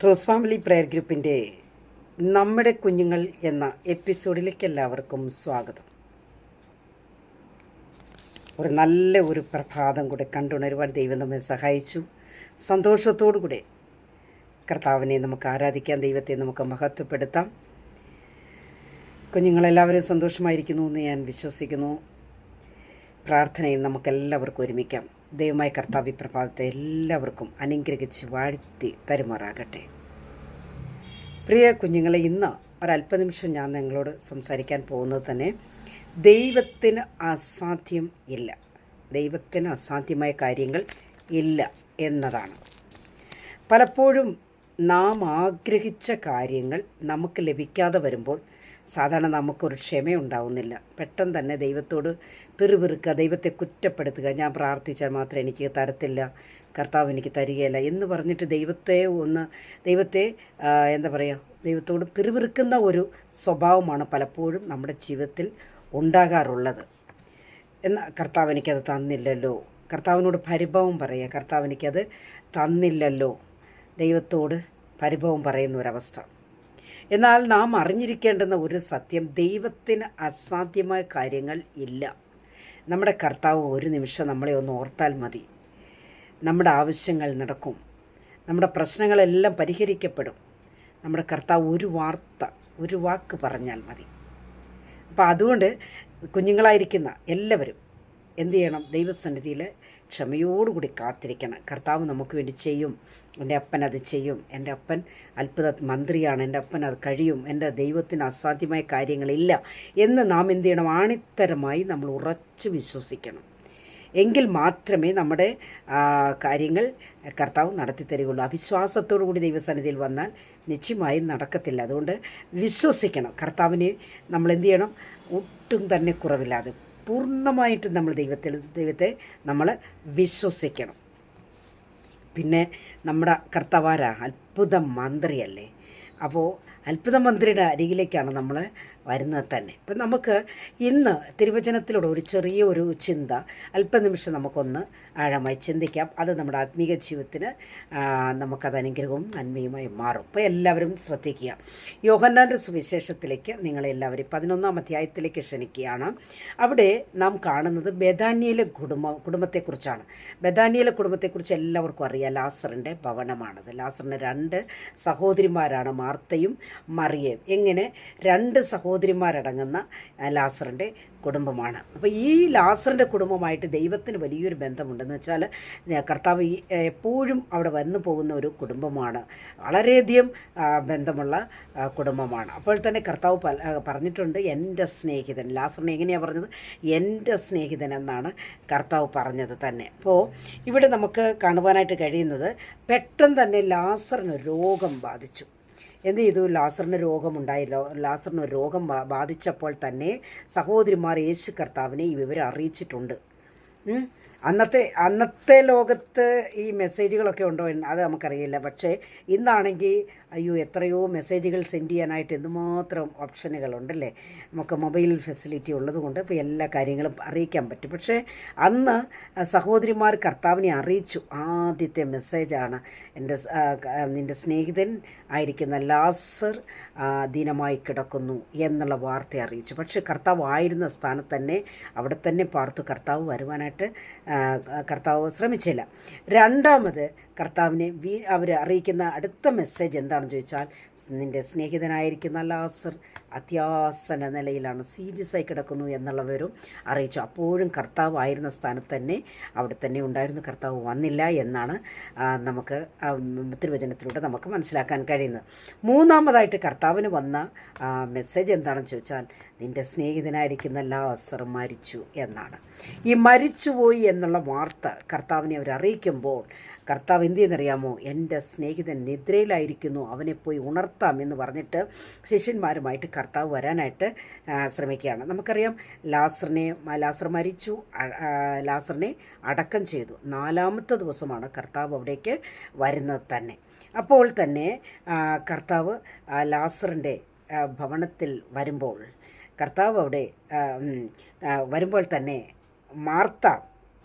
Truce family prayer ഗ്രൂപ്പിൻ്റെ നമ്മുടെ കുഞ്ഞുങ്ങൾ എന്ന എപ്പിസോഡിലേക്ക് എല്ലാവർക്കും സ്വാഗതം. ഒരു പ്രഭാതം കൂടെ കണ്ടുണരുവാൻ ദൈവം നമ്മെ സഹായിച്ചു. സന്തോഷത്തോടു കൂടെ കർത്താവിനെ നമുക്ക് ആരാധിക്കാം, ദൈവത്തെ നമുക്ക് മഹത്വപ്പെടുത്താം. കുഞ്ഞുങ്ങളെല്ലാവരും സന്തോഷമായിരിക്കുന്നു എന്ന് ഞാൻ വിശ്വസിക്കുന്നു. പ്രാർത്ഥനയിൽ നമുക്കെല്ലാവർക്കും ഒരുമിക്കാം. ദൈവമായ കർത്താവ് പ്രഭാതത്തെ എല്ലാവർക്കും അനുഗ്രഹിച്ച് വാഴ്ത്തി തരുമാറാകട്ടെ. പ്രിയ കുഞ്ഞുങ്ങളെ, ഇന്ന് ഒരല്പനിമിഷം ഞാൻ നിങ്ങളോട് സംസാരിക്കാൻ പോകുന്നത് തന്നെ ദൈവത്തിന് അസാധ്യം ഇല്ല, ദൈവത്തിന് അസാധ്യമായ കാര്യങ്ങൾ ഇല്ല എന്നതാണ്. പലപ്പോഴും നാം ആഗ്രഹിച്ച കാര്യങ്ങൾ നമുക്ക് ലഭിക്കാതെ വരുമ്പോൾ സാധാരണ നമുക്കൊരു ക്ഷമയുണ്ടാവുന്നില്ല. പെട്ടെന്ന് തന്നെ ദൈവത്തോട് പിറുപിറുക്കുക, ദൈവത്തെ കുറ്റപ്പെടുത്തുക. ഞാൻ പ്രാർത്ഥിച്ചാൽ മാത്രം എനിക്ക് തരത്തില്ല, കർത്താവ് എനിക്ക് തരികയില്ല എന്ന് പറഞ്ഞിട്ട് ദൈവത്തെ ദൈവത്തോട് പിറുപിറുക്കുന്ന ഒരു സ്വഭാവമാണ് പലപ്പോഴും നമ്മുടെ ജീവിതത്തിൽ ഉണ്ടാകാറുള്ളത്. എന്നാൽ കർത്താവ് എനിക്കത് തന്നില്ലല്ലോ, കർത്താവിനോട് പരിഭവം പറയുക, കർത്താവ് എനിക്കത് തന്നില്ലല്ലോ, ദൈവത്തോട് പരിഭവം പറയുന്ന ഒരവസ്ഥ. എന്നാൽ നാം അറിഞ്ഞിരിക്കേണ്ടുന്ന ഒരു സത്യം, ദൈവത്തിന് അസാധ്യമായ കാര്യങ്ങൾ ഇല്ല. നമ്മുടെ കർത്താവ് ഒരു നിമിഷം നമ്മളെ ഒന്ന് ഓർത്താൽ മതി, നമ്മുടെ ആവശ്യങ്ങൾ നടക്കും, നമ്മുടെ പ്രശ്നങ്ങളെല്ലാം പരിഹരിക്കപ്പെടും. നമ്മുടെ കർത്താവ് ഒരു വാക്ക് പറഞ്ഞാൽ മതി. അപ്പോൾ അതുകൊണ്ട് കുഞ്ഞുങ്ങളായിരിക്കുന്ന എല്ലാവരും എന്തു ചെയ്യണം? ദൈവസന്നിധിയിൽ ക്ഷമയോടുകൂടി കാത്തിരിക്കണം. കർത്താവ് നമുക്ക് വേണ്ടി ചെയ്യും. എൻ്റെ അപ്പൻ അത് ചെയ്യും, എൻ്റെ അപ്പൻ അത്ഭുത മന്ത്രിയാണ്, എൻ്റെ അപ്പൻ അത് കഴിയും, എൻ്റെ ദൈവത്തിന് അസാധ്യമായ കാര്യങ്ങളില്ല എന്ന് നാം എന്തു ചെയ്യണം? ആണിത്തരമായി നമ്മൾ ഉറച്ചു വിശ്വസിക്കണം. എങ്കിൽ മാത്രമേ നമ്മുടെ കാര്യങ്ങൾ കർത്താവ് നടത്തി തരികയുള്ളൂ. അവിശ്വാസത്തോടു കൂടി ദൈവസന്നിധിയിൽ വന്നാൽ നിശ്ചയമായും നടക്കത്തില്ല. അതുകൊണ്ട് വിശ്വസിക്കണം. നമ്മൾ എന്തു ചെയ്യണം? ഒട്ടും തന്നെ കുറവില്ലാതെ പൂർണ്ണമായിട്ടും നമ്മൾ ദൈവത്തെ നമ്മൾ വിശ്വസിക്കണം. പിന്നെ നമ്മുടെ കർത്താവാരാ? അത്ഭുത മന്ത്രിയല്ലേ? അപ്പോൾ അത്ഭുത മന്ത്രിയുടെ അരികിലേക്കാണ് നമ്മൾ വരുന്നത് തന്നെ. ഇപ്പം നമുക്ക് ഇന്ന് തിരുവചനത്തിലൂടെ ഒരു ചെറിയ ചിന്ത അല്പനിമിഷം നമുക്കൊന്ന് ആഴമായി ചിന്തിക്കാം. അത് നമ്മുടെ ആത്മീക ജീവിതത്തിന് നമുക്കത് അനുഗ്രഹവും നന്മയുമായി മാറും. അപ്പോൾ എല്ലാവരും ശ്രദ്ധിക്കുക. യോഹന്നാൻ്റെ സുവിശേഷത്തിലേക്ക് നിങ്ങളെല്ലാവരും 11-ാം അധ്യായത്തിലേക്ക് ക്ഷണിക്കുകയാണ്. അവിടെ നാം കാണുന്നത് ബെഥാനിയയിലെ കുടുംബത്തെക്കുറിച്ചാണ്. ബെഥാനിയയിലെ കുടുംബത്തെക്കുറിച്ച് എല്ലാവർക്കും അറിയാം. ലാസറിൻ്റെ ഭവനമാണത്. ലാസറിന് 2 സഹോദരിമാരാണ്, മാർത്തയും മറിയയും. എങ്ങനെ 2 സഹോദരിമാരടങ്ങുന്ന ലാസറിൻ്റെ കുടുംബമാണ്. അപ്പോൾ ഈ ലാസറിൻ്റെ കുടുംബമായിട്ട് ദൈവത്തിന് വലിയൊരു ബന്ധമുണ്ടെന്ന് വെച്ചാൽ കർത്താവ് എപ്പോഴും അവിടെ വന്നു പോകുന്ന ഒരു കുടുംബമാണ്, വളരെയധികം ബന്ധമുള്ള കുടുംബമാണ്. അപ്പോൾ തന്നെ കർത്താവ് പറഞ്ഞിട്ടുണ്ട്, എൻ്റെ സ്നേഹിതൻ. ലാസറിനെ എങ്ങനെയാണ് പറഞ്ഞത്? എൻ്റെ സ്നേഹിതൻ എന്നാണ് കർത്താവ് പറഞ്ഞത് തന്നെ. അപ്പോൾ ഇവിടെ നമുക്ക് കാണുവാനായിട്ട് കഴിയുന്നത്, പെട്ടെന്ന് തന്നെ ലാസറിന് രോഗം ബാധിച്ചു. എന്ത് ചെയ്തു? ലാസറിന് രോഗമുണ്ടായല്ലോ. ലാസറിന് രോഗം ബാധിച്ചപ്പോൾ തന്നെ സഹോദരിമാർ യേശു കർത്താവിനെ ഈ വിവരം അറിയിച്ചിട്ടുണ്ട്. അന്നത്തെ ലോകത്ത് ഈ മെസ്സേജുകളൊക്കെ ഉണ്ടോ അത് നമുക്കറിയില്ല. പക്ഷേ ഇന്നാണെങ്കിൽ എത്രയോ മെസ്സേജുകൾ സെൻഡ് ചെയ്യാനായിട്ട് എന്തുമാത്രം ഓപ്ഷനുകളുണ്ടല്ലേ. നമുക്ക് മൊബൈൽ ഫെസിലിറ്റി ഉള്ളതുകൊണ്ട് ഇപ്പോൾ എല്ലാ കാര്യങ്ങളും അറിയിക്കാൻ പറ്റും. പക്ഷേ അന്ന് സഹോദരിമാർ കർത്താവിനെ അറിയിച്ചു. ആദ്യത്തെ മെസ്സേജാണ്, നിൻ്റെ സ്നേഹിതൻ ആയിരിക്കുന്ന ലാസർ ദീനമായി കിടക്കുന്നു എന്നുള്ള വാർത്ത അറിയിച്ചു. പക്ഷേ കർത്താവ് ആയിരുന്ന സ്ഥാനത്ത് തന്നെ അവിടെ തന്നെ പാർത്തു. കർത്താവ് വരുവാനായിട്ട് കർത്താവ് ശ്രമിച്ചില്ല. രണ്ടാമത് കർത്താവിനെ അവർ അറിയിക്കുന്ന അടുത്ത മെസ്സേജ് എന്താണെന്ന് ചോദിച്ചാൽ, നിൻ്റെ സ്നേഹിതനായിരിക്കുന്ന ലാസർ അത്യാസന്ന നിലയിലാണ്, സീരിയസ് ആയി കിടക്കുന്നു എന്നുള്ളവരും അറിയിച്ചു. അപ്പോഴും കർത്താവ് ആയിരുന്ന സ്ഥാനത്ത് തന്നെ അവിടെ തന്നെ ഉണ്ടായിരുന്നു. കർത്താവ് വന്നില്ല എന്നാണ് നമുക്ക് തിരുവചനത്തിലൂടെ നമുക്ക് മനസ്സിലാക്കാൻ കഴിയുന്നത്. മൂന്നാമതായിട്ട് കർത്താവിന് വന്ന മെസ്സേജ് എന്താണെന്ന് ചോദിച്ചാൽ, നിൻ്റെ സ്നേഹിതനായിരിക്കുന്ന ലാസർ മരിച്ചു എന്നാണ്. ഈ മരിച്ചുപോയി എന്നുള്ള വാർത്ത കർത്താവിനെ അവർ അറിയിക്കുമ്പോൾ കർത്താവ് എന്ത് ചെയ്യുന്നറിയാമോ? എൻ്റെ സ്നേഹിതൻ നിദ്രയിലായിരിക്കുന്നു, അവനെ പോയി ഉണർത്താം എന്ന് പറഞ്ഞിട്ട് ശിഷ്യന്മാരുമായിട്ട് കർത്താവ് വരാനായിട്ട് ശ്രമിക്കുകയാണ്. നമുക്കറിയാം, ലാസർ മരിച്ചു, ലാസറിനെ അടക്കം ചെയ്തു. 4-ാമത്തെ ദിവസമാണ് കർത്താവ് അവിടേക്ക് വരുന്നത് തന്നെ. അപ്പോൾ തന്നെ കർത്താവ് ലാസറിൻ്റെ ഭവനത്തിൽ വരുമ്പോൾ തന്നെ മാർത്ത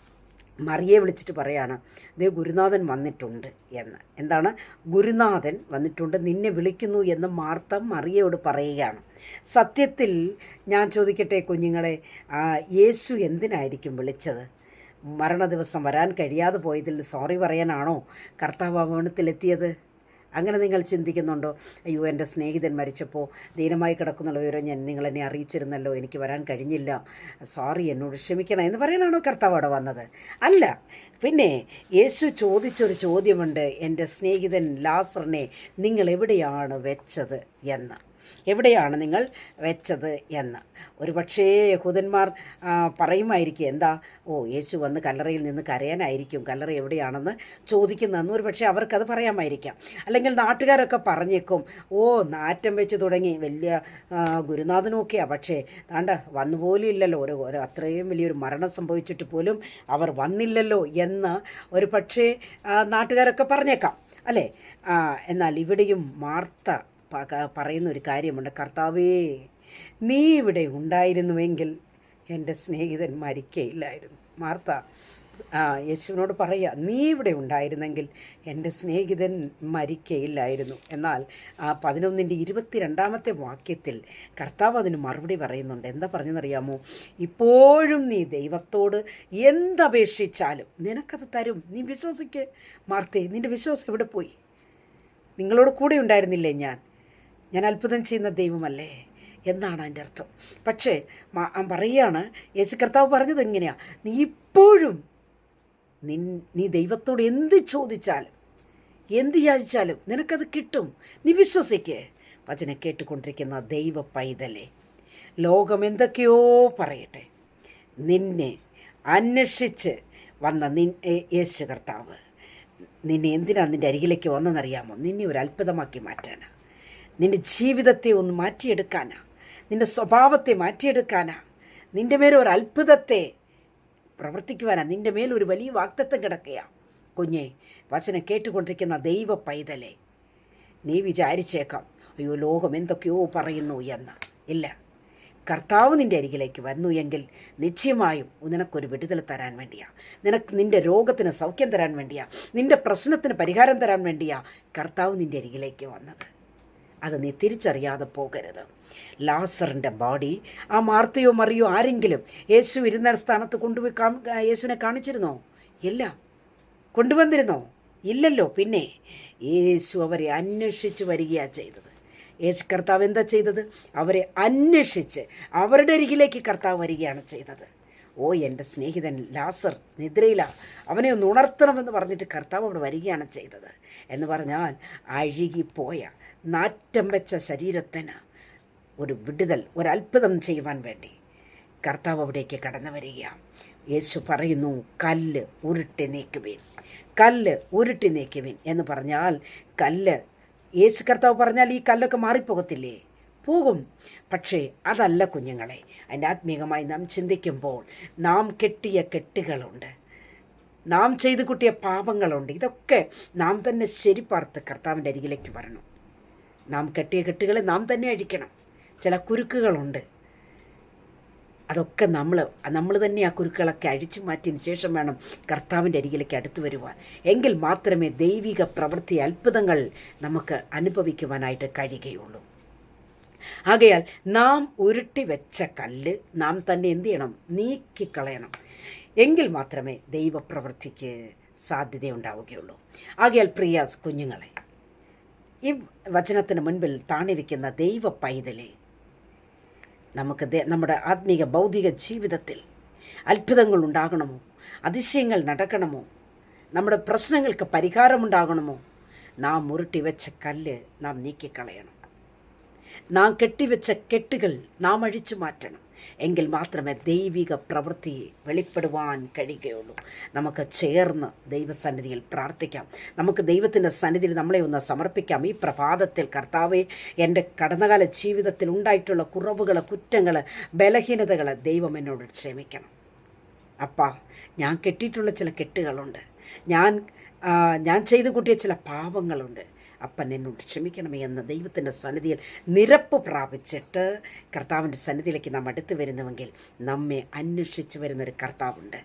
മറിയെ വിളിച്ചിട്ട് പറയാണ്, ദേ ഗുരുനാഥൻ വന്നിട്ടുണ്ട് എന്ന്. എന്താണ്? ഗുരുനാഥൻ വന്നിട്ടുണ്ട്, നിന്നെ വിളിക്കുന്നു എന്ന് മാർത്ത മറിയയോട് പറയുകയാണ്. സത്യത്തിൽ ഞാൻ ചോദിക്കട്ടെ കുഞ്ഞുങ്ങളെ, യേശു എന്തിനായിരിക്കും വിളിച്ചത്? മരണ ദിവസം വരാൻ കഴിയാതെ പോയതിൽ സോറി പറയാനാണോ കർത്താവ് ഭവനത്തിലെത്തിയത്? അങ്ങനെ നിങ്ങൾ ചിന്തിക്കുന്നുണ്ടോ? അയ്യോ, എൻ്റെ സ്നേഹിതൻ മരിച്ചപ്പോൾ ദീനമായി കിടക്കുന്നുള്ള വിവരം നിങ്ങളെന്നെ അറിയിച്ചിരുന്നല്ലോ, എനിക്ക് വരാൻ കഴിഞ്ഞില്ല, സോറി, എന്നോട് ക്ഷമിക്കണം എന്ന് പറയാനാണോ കർത്താവ് അവിടെ വന്നത്? അല്ല. പിന്നെ യേശു ചോദിച്ചൊരു ചോദ്യമുണ്ട്, എൻ്റെ സ്നേഹിതൻ ലാസറിനെ നിങ്ങൾ എവിടെയാണ് വെച്ചത് എന്ന്. എവിടെയാണ് നിങ്ങൾ വെച്ചത് എന്ന്. ഒരു പക്ഷേ യഹൂദന്മാർ പറയുമായിരിക്കും, എന്താ, യേശു വന്ന് കല്ലറയിൽ നിന്ന് കരയാനായിരിക്കും കല്ലറ എവിടെയാണെന്ന് ചോദിക്കുന്നതെന്ന് ഒരു പക്ഷേ അവർക്കത് പറയാമായിരിക്കാം. അല്ലെങ്കിൽ നാട്ടുകാരൊക്കെ പറഞ്ഞേക്കും, നാറ്റം വെച്ച് തുടങ്ങി, വലിയ ഗുരുനാഥനുമൊക്കെയാണ്, പക്ഷേ താണ്ട വന്നുപോലും ഇല്ലല്ലോ, ഒരു അത്രയും വലിയൊരു മരണം സംഭവിച്ചിട്ട് പോലും അവർ വന്നില്ലല്ലോ എന്ന് ഒരു പക്ഷേ നാട്ടുകാരൊക്കെ പറഞ്ഞേക്കാം, അല്ലേ? എന്നാൽ ഇവിടെയും മാർത്ത പറയുന്ന ഒരു കാര്യമുണ്ട്, കർത്താവേ, നീ ഇവിടെ ഉണ്ടായിരുന്നുവെങ്കിൽ എൻ്റെ സ്നേഹിതൻ മരിക്കയില്ലായിരുന്നു. മാർത്ത യേശുവിനോട് പറയുക, നീ ഇവിടെ ഉണ്ടായിരുന്നെങ്കിൽ എൻ്റെ സ്നേഹിതൻ മരിക്കയില്ലായിരുന്നു. എന്നാൽ 11:22 വാക്യത്തിൽ കർത്താവ് അതിന് മറുപടി പറയുന്നുണ്ട്. എന്താ പറഞ്ഞെന്നറിയാമോ? ഇപ്പോഴും നീ ദൈവത്തോട് എന്തപേക്ഷിച്ചാലും നിനക്കത് തരും. നീ വിശ്വസിക്ക് മാർത്തേ, നിൻ്റെ വിശ്വാസം എവിടെ പോയി? നിങ്ങളോട് കൂടെ ഉണ്ടായിരുന്നില്ലേ ഞാൻ അത്ഭുതം ചെയ്യുന്ന ദൈവമല്ലേ എന്നാണ് അതിൻ്റെ അർത്ഥം. പക്ഷേ പറയുകയാണ്, യേശു കർത്താവ് പറഞ്ഞത് എങ്ങനെയാണ്? നീ ഇപ്പോഴും നീ ദൈവത്തോട് എന്ത് ചോദിച്ചാലും എന്ത് യാചിച്ചാലും നിനക്കത് കിട്ടും. നീ വിശ്വസിക്ക്. വചനം കേട്ടുകൊണ്ടിരിക്കുന്ന ദൈവ പൈതലേ, ലോകം എന്തൊക്കെയോ പറയട്ടെ, നിന്നെ അന്വേഷിച്ച് വന്ന യേശു കർത്താവ് നിന്നെ എന്തിനാണ് നിൻ്റെ അരികിലേക്ക് വന്നെന്നറിയാമോ? നിന്നെ ഒരു അത്ഭുതമാക്കി മാറ്റാനാ, നിൻ്റെ ജീവിതത്തെ ഒന്ന് മാറ്റിയെടുക്കാനാ, നിൻ്റെ സ്വഭാവത്തെ മാറ്റിയെടുക്കാനാ, നിൻ്റെ മേലെ ഒരു അത്ഭുതത്തെ പ്രവർത്തിക്കുവാനാ, നിൻ്റെ മേലൊരു വലിയ വാഗ്ദത്തം കിടക്കുകയാ. കുഞ്ഞെ, വചനം കേട്ടുകൊണ്ടിരിക്കുന്ന ദൈവ പൈതലേ, നീ വിചാരിച്ചേക്കാം, അയ്യോ ലോകം എന്തൊക്കെയോ പറയുന്നു എന്ന്. ഇല്ല, കർത്താവ് നിൻ്റെ അരികിലേക്ക് വന്നു എങ്കിൽ നിശ്ചയമായും നിനക്കൊരു വിടുതൽ തരാൻ വേണ്ടിയാ, നിൻ്റെ രോഗത്തിന് സൗഖ്യം തരാൻ വേണ്ടിയാ, നിൻ്റെ പ്രശ്നത്തിന് പരിഹാരം തരാൻ വേണ്ടിയാ കർത്താവ് നിൻ്റെ അരികിലേക്ക് വന്നത്. അത് നീ തിരിച്ചറിയാതെ പോകരുത്. ലാസറിൻ്റെ ബോഡി മാർത്തയോ മറിയോ ആരെങ്കിലും യേശു ഇരുന്ന സ്ഥാനത്ത് കൊണ്ടുപോയി യേശുവിനെ കാണിച്ചിരുന്നോ? ഇല്ല. കൊണ്ടുവന്നിരുന്നോ? ഇല്ലല്ലോ. പിന്നെ യേശു അവരെ അന്വേഷിച്ച് വരികയാണ് ചെയ്തത്. യേശു കർത്താവ് എന്താ ചെയ്തത്? അവരെ അന്വേഷിച്ച് അവരുടെ അരികിലേക്ക് കർത്താവ് വരികയാണ് ചെയ്തത്. എൻ്റെ സ്നേഹിതൻ ലാസർ നിദ്രയിലാണ്, അവനെ ഒന്ന് ഉണർത്തണമെന്ന് പറഞ്ഞിട്ട് കർത്താവ് അവിടെ വരികയാണ് ചെയ്തത്. എന്ന് പറഞ്ഞാൽ അഴുകിപ്പോയ നാറ്റം വെച്ച ശരീരത്തിന് ഒരു വിടുതൽ, ഒരു അത്ഭുതം ചെയ്യുവാൻ വേണ്ടി കർത്താവ് അവിടേക്ക് കടന്നു വരികയാണ്. യേശു പറയുന്നു, കല്ല് ഉരുട്ടി നീക്കുവിൻ, കല്ല് ഉരുട്ടി നീക്കുവിൻ എന്ന് പറഞ്ഞാൽ കല്ല്, യേശു കർത്താവ് പറഞ്ഞാൽ ഈ കല്ലൊക്കെ മാറിപ്പോകത്തില്ലേ? പോകും. പക്ഷേ അതല്ല കുഞ്ഞുങ്ങളെ. അതിൻ്റെ ആത്മീകമായി നാം ചിന്തിക്കുമ്പോൾ നാം കെട്ടിയ കെട്ടുകളുണ്ട്, നാം ചെയ്തു കൂട്ടിയ പാപങ്ങളുണ്ട്. ഇതൊക്കെ നാം തന്നെ ശരിപ്പാർത്ത് കർത്താവിൻ്റെ അരികിലേക്ക് വരണം. നാം കെട്ടിയ കെട്ടുകളെ നാം തന്നെ അഴിക്കണം. ചില കുരുക്കുകളുണ്ട്, അതൊക്കെ നമ്മൾ തന്നെ ആ കുരുക്കുകളൊക്കെ അഴിച്ചു മാറ്റിയതിന് ശേഷം വേണം കർത്താവിൻ്റെ അരികിലേക്ക് അടുത്തു വരുവാൻ. എങ്കിൽ മാത്രമേ ദൈവിക പ്രവൃത്തി, അത്ഭുതങ്ങൾ നമുക്ക് അനുഭവിക്കുവാനായിട്ട് കഴിയുകയുള്ളൂ. ആകയാൽ നാം ഉരുട്ടി വെച്ച കല്ല് നാം തന്നെ എന്ത് ചെയ്യണം? നീക്കിക്കളയണം. എങ്കിൽ മാത്രമേ ദൈവപ്രവൃത്തിക്ക് സാധ്യതയുണ്ടാവുകയുള്ളൂ. ആകയാൽ പ്രിയ കുഞ്ഞുങ്ങളെ, ഈ വചനത്തിന് മുൻപിൽ താണിരിക്കുന്ന ദൈവ പൈതലെ, നമുക്ക് നമ്മുടെ ആത്മീക ഭൗതിക ജീവിതത്തിൽ അത്ഭുതങ്ങൾ ഉണ്ടാകണമോ? അതിശയങ്ങൾ നടക്കണമോ? നമ്മുടെ പ്രശ്നങ്ങൾക്ക് പരിഹാരമുണ്ടാകണമോ? നാം ഉരുട്ടി വെച്ച കല്ല് നാം നീക്കിക്കളയണം. നാം കെട്ടിവെച്ച കെട്ടുകൾ നാം അഴിച്ചു മാറ്റണം. എങ്കിൽ മാത്രമേ ദൈവിക പ്രവൃത്തി വെളിപ്പെടുവാൻ കഴിയുകയുള്ളൂ. നമുക്ക് ചേർന്ന് ദൈവസന്നിധിയിൽ പ്രാർത്ഥിക്കാം. നമുക്ക് ദൈവത്തിൻ്റെ സന്നിധിയിൽ നമ്മളെ ഒന്ന് സമർപ്പിക്കാം. ഈ പ്രഭാതത്തിൽ കർത്താവേ, എൻ്റെ കടന്നകാല ജീവിതത്തിൽ ഉണ്ടായിട്ടുള്ള കുറവുകൾ, കുറ്റങ്ങൾ, ബലഹീനതകൾ ദൈവം എന്നോട് ക്ഷമിക്കണം. അപ്പാ, ഞാൻ കെട്ടിയിട്ടുള്ള ചില കെട്ടുകളുണ്ട്, ഞാൻ ചെയ്തു കൂട്ടിയ ചില പാപങ്ങളുണ്ട്. അപ്പൻ എന്നോട് ക്ഷമിക്കണമേ എന്ന് ദൈവത്തിൻ്റെ സന്നിധിയിൽ നിരപ്പ് പ്രാപിച്ചിട്ട് കർത്താവിൻ്റെ സന്നിധിയിലേക്ക് നാം അടുത്ത് വരുന്നുവെങ്കിൽ നമ്മെ അന്വേഷിച്ച് വരുന്നൊരു കർത്താവുണ്ട്.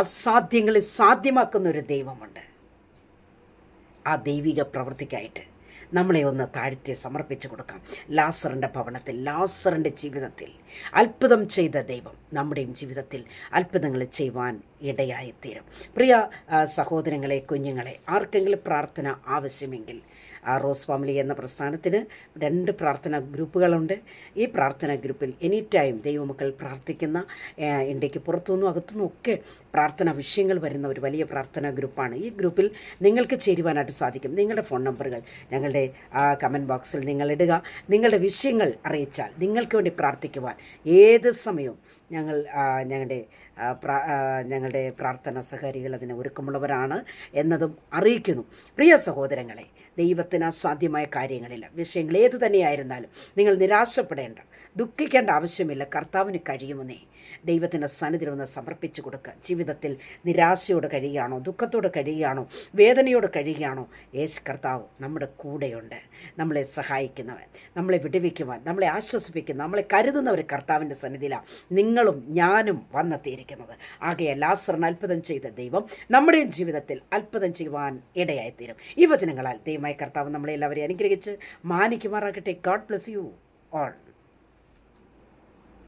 അസാധ്യങ്ങളെ സാധ്യമാക്കുന്ന ഒരു ദൈവമുണ്ട്. ആ ദൈവിക പ്രവൃത്തിക്കായിട്ട് നമ്മളെ ഒന്ന് താഴ്ത്തി സമർപ്പിച്ചു കൊടുക്കാം. ലാസറിൻ്റെ ഭവനത്തിൽ, ലാസറിൻ്റെ ജീവിതത്തിൽ അത്ഭുതം ചെയ്ത ദൈവം നമ്മുടെയും ജീവിതത്തിൽ അത്ഭുതങ്ങൾ ചെയ്യുവാൻ ഇടയായിത്തീരും. പ്രിയ സഹോദരങ്ങളെ, കുഞ്ഞുങ്ങളെ, ആർക്കെങ്കിലും പ്രാർത്ഥന ആവശ്യമെങ്കിൽ റോസ് ഫാമിലി എന്ന പ്രസ്ഥാനത്തിന് 2 പ്രാർത്ഥനാ ഗ്രൂപ്പുകളുണ്ട്. ഈ പ്രാർത്ഥനാ ഗ്രൂപ്പിൽ എനി ടൈം ദൈവമക്കൾ പ്രാർത്ഥിക്കുന്ന, ഇന്ത്യക്ക് പുറത്തുനിന്നും അകത്തുനിന്നും ഒക്കെ പ്രാർത്ഥനാ വിഷയങ്ങൾ വരുന്ന ഒരു വലിയ പ്രാർത്ഥനാ ഗ്രൂപ്പാണ്. ഈ ഗ്രൂപ്പിൽ നിങ്ങൾക്ക് ചേരുവാനായിട്ട് സാധിക്കും. നിങ്ങളുടെ ഫോൺ നമ്പറുകൾ ഞങ്ങളുടെ കമൻറ്റ് ബോക്സിൽ നിങ്ങൾ ഇടുക. നിങ്ങളുടെ വിഷയങ്ങൾ അറിയിച്ചാൽ നിങ്ങൾക്ക് വേണ്ടി പ്രാർത്ഥിക്കുവാൻ ഏത് സമയവും ഞങ്ങളുടെ പ്രാർത്ഥന സഹകാരികൾ അതിന് ഒരുക്കമുള്ളവരാണ് എന്നതും അറിയിക്കുന്നു. പ്രിയ സഹോദരങ്ങളെ, ദൈവത്തിന് അസാധ്യമായ കാര്യങ്ങളില്ല. വിഷയങ്ങൾ ഏതു തന്നെയായിരുന്നാലും നിങ്ങൾ നിരാശപ്പെടേണ്ട, ദുഃഖിക്കേണ്ട ആവശ്യമില്ല. കർത്താവിന് കഴിയുമെന്നേ. ദൈവത്തിൻ്റെ സന്നിധിയിൽ ഒന്ന് സമർപ്പിച്ചു കൊടുക്കുക. ജീവിതത്തിൽ നിരാശയോടെ കഴിയുകയാണോ, ദുഃഖത്തോടെ കഴിയുകയാണോ, വേദനയോടെ കഴിയുകയാണോ, യേശു കർത്താവ് നമ്മുടെ കൂടെയുണ്ട്. നമ്മളെ സഹായിക്കുന്നവൻ, നമ്മളെ വിടുവിക്കുവാൻ, നമ്മളെ ആശ്വസിപ്പിക്കുന്ന, നമ്മളെ കരുതുന്നവർ കർത്താവിൻ്റെ സന്നിധിയിലാണ് നിങ്ങളും ഞാനും വന്നെത്തിയിരിക്കുന്നത്. ആകെ ലാസറിന് അത്ഭുതം ചെയ്ത ദൈവം നമ്മുടെയും ജീവിതത്തിൽ അത്ഭുതം ചെയ്യുവാൻ ഇടയായിത്തീരും. ഈ വചനങ്ങളാൽ ദൈവമായ കർത്താവ് നമ്മളെ എല്ലാവരെയും അനുഗ്രഹിച്ച് മാനിക്കുമാറാകട്ടെ. God bless you all.